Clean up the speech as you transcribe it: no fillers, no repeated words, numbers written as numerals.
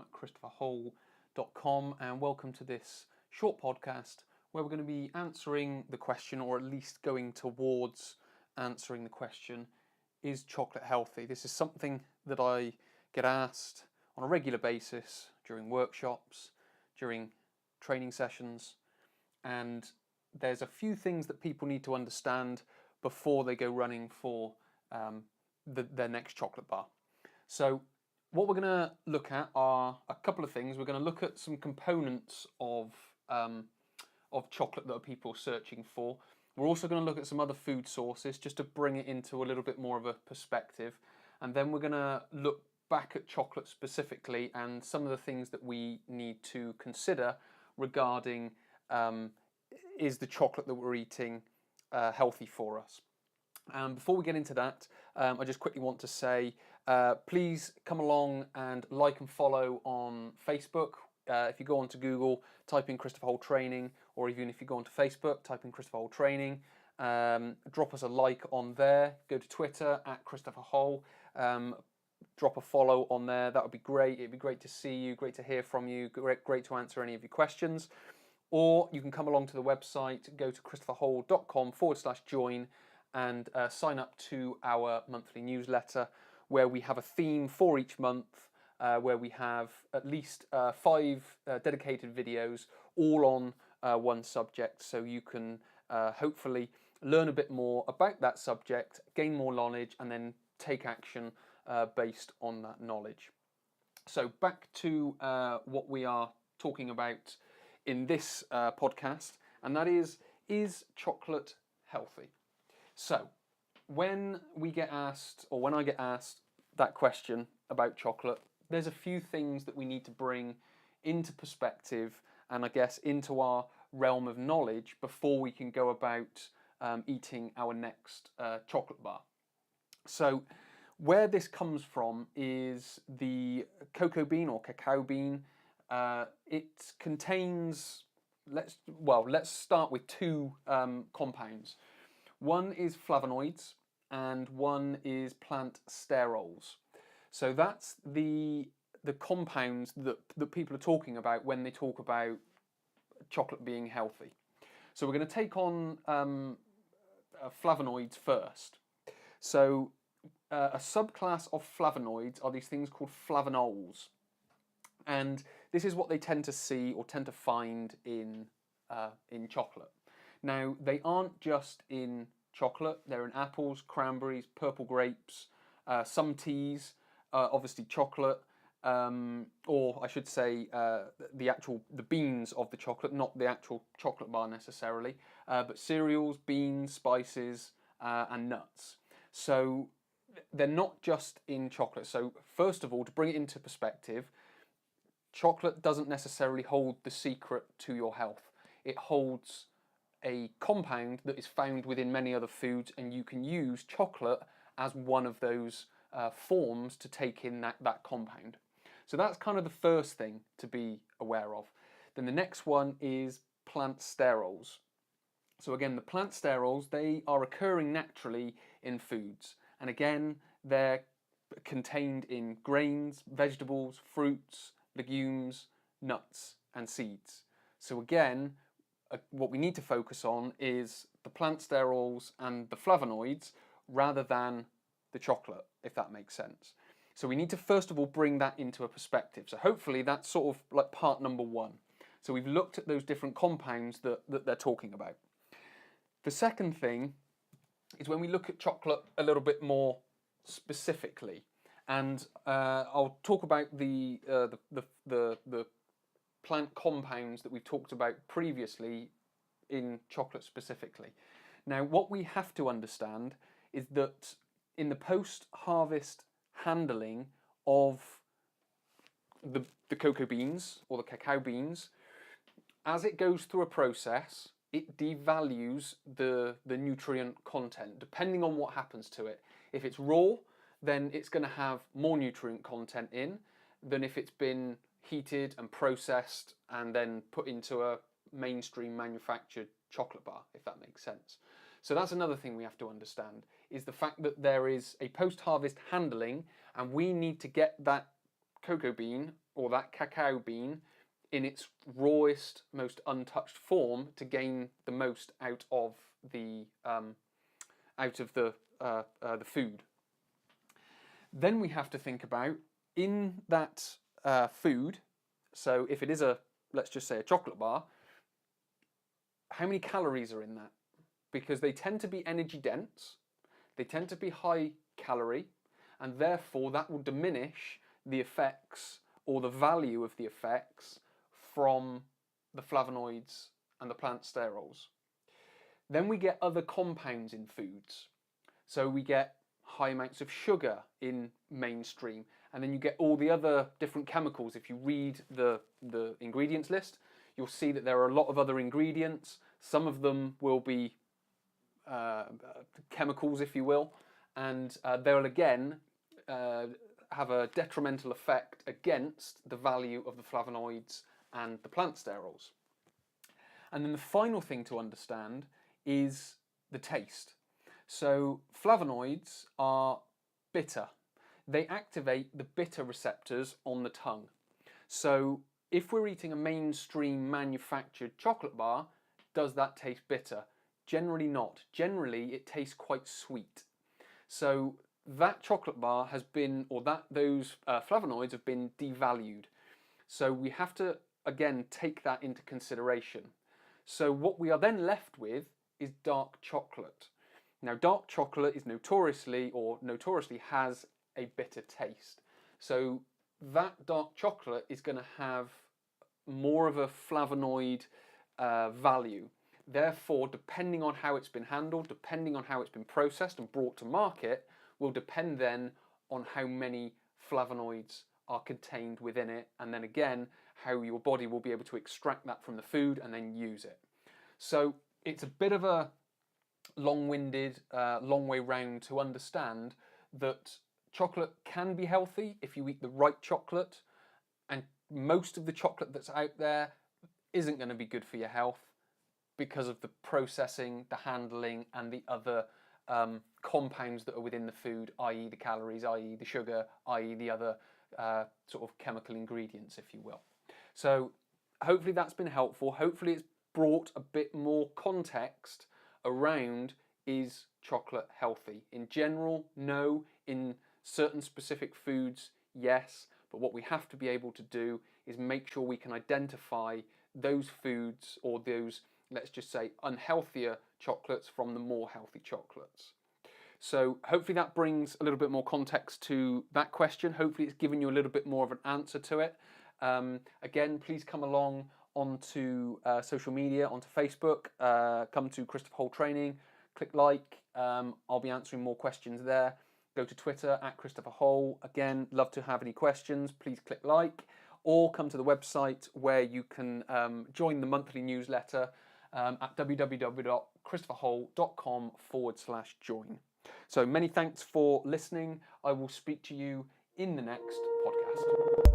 at christopherhole.com, and welcome to this short podcast where we're going to be answering the question, or at least going towards answering the question, is chocolate healthy? This is something that I get asked on a regular basis during workshops, during training sessions, and there's a few things that people need to understand before they go running for their next chocolate bar. So what we're going to look at are a couple of things. We're going to look at some components of chocolate that are people searching for. We're also going to look at some other food sources just to bring it into a little bit more of a perspective. And then we're going to look back at chocolate specifically and some of the things that we need to consider regarding is the chocolate that we're eating healthy for us. Before we get into that, I just quickly want to say, please come along and like and follow on Facebook. If you go onto Google, type in Christopher Hole Training, or even if you go onto Facebook, type in Christopher Hole Training. Drop us a like on there. Go to Twitter at Christopher Hole. Drop a follow on there. That would be great. It'd be great to see you, great to hear from you, great to answer any of your questions. Or you can come along to the website, go to christopherhole.com/join, and sign up to our monthly newsletter, where we have a theme for each month, where we have at least 5 dedicated videos, all on one subject, so you can hopefully learn a bit more about that subject, gain more knowledge, and then take action based on that knowledge. So back to what we are talking about in this podcast, and that is chocolate healthy? So when we get asked, or when I get asked that question about chocolate, there's a few things that we need to bring into perspective and I guess into our realm of knowledge before we can go about eating our next chocolate bar. So where this comes from is the cocoa bean or cacao bean. It contains, let's start with 2 compounds. One is flavonoids and one is plant sterols. So that's the compounds that people are talking about when they talk about chocolate being healthy. So we're going to take on flavonoids first. So a subclass of flavonoids are these things called flavonols. And this is what they tend to see or tend to find in chocolate. Now, they aren't just in chocolate. They're in apples, cranberries, purple grapes, some teas, obviously chocolate, or I should say the beans of the chocolate, not the actual chocolate bar necessarily, but cereals, beans, spices, and nuts. So they're not just in chocolate. So first of all, to bring it into perspective, chocolate doesn't necessarily hold the secret to your health. It holds a compound that is found within many other foods, and you can use chocolate as one of those forms to take in that compound. So that's kind of the first thing to be aware of. Then the next one is plant sterols. So again, the plant sterols, they are occurring naturally in foods. And again, they're contained in grains, vegetables, fruits, legumes, nuts, and seeds. So again, what we need to focus on is the plant sterols and the flavonoids rather than the chocolate, if that makes sense. So we need to first of all bring that into a perspective. So hopefully that's sort of like part number 1. So we've looked at those different compounds that they're talking about. The second thing is when we look at chocolate a little bit more specifically, and I'll talk about the plant compounds that we've talked about previously in chocolate specifically. Now, what we have to understand is that in the post-harvest handling of the cocoa beans or the cacao beans, as it goes through a process, it devalues the nutrient content depending on what happens to it. If it's raw, then it's going to have more nutrient content in than if it's been heated and processed and then put into a mainstream manufactured chocolate bar, if that makes sense. So that's another thing we have to understand, is the fact that there is a post-harvest handling, and we need to get that cocoa bean or that cacao bean in its rawest, most untouched form to gain the most out of the food. Then we have to think about in that food. So if it is let's just say a chocolate bar, how many calories are in that? Because they tend to be energy dense, they tend to be high calorie, and therefore that will diminish the effects or the value of the effects from the flavonoids and the plant sterols. Then we get other compounds in foods. So we get high amounts of sugar in mainstream, and then you get all the other different chemicals. If you read the ingredients list, you'll see that there are a lot of other ingredients. Some of them will be chemicals, if you will, and they'll again have a detrimental effect against the value of the flavonoids and the plant sterols. And then the final thing to understand is the taste. So flavonoids are bitter. They activate the bitter receptors on the tongue. So if we're eating a mainstream manufactured chocolate bar, does that taste bitter? Generally not. Generally it tastes quite sweet. So that chocolate bar has been, or those flavonoids have been devalued. So we have to again take that into consideration. So what we are then left with is dark chocolate. Now dark chocolate is notoriously has a bitter taste. So that dark chocolate is going to have more of a flavonoid value. Therefore, depending on how it's been handled, depending on how it's been processed and brought to market, will depend then on how many flavonoids are contained within it, and then again, how your body will be able to extract that from the food and then use it. So it's a bit of a long-winded, long way round to understand that chocolate can be healthy if you eat the right chocolate, and most of the chocolate that's out there isn't going to be good for your health because of the processing, the handling, and the other compounds that are within the food, i.e. the calories, i.e. the sugar, i.e. the other sort of chemical ingredients, if you will. So hopefully that's been helpful. Hopefully it's brought a bit more context around, is chocolate healthy? In general, no. In certain specific foods, yes. But what we have to be able to do is make sure we can identify those foods or those, let's just say, unhealthier chocolates from the more healthy chocolates. So hopefully that brings a little bit more context to that question. Hopefully it's given you a little bit more of an answer to it. Again, please come along onto social media, onto Facebook, come to Christopher Hole Training, click like, I'll be answering more questions there. Go to Twitter at Christopher Hole. Again, love to have any questions, please click like, or come to the website where you can join the monthly newsletter at www.christopherhole.com/join. So many thanks for listening. I will speak to you in the next podcast.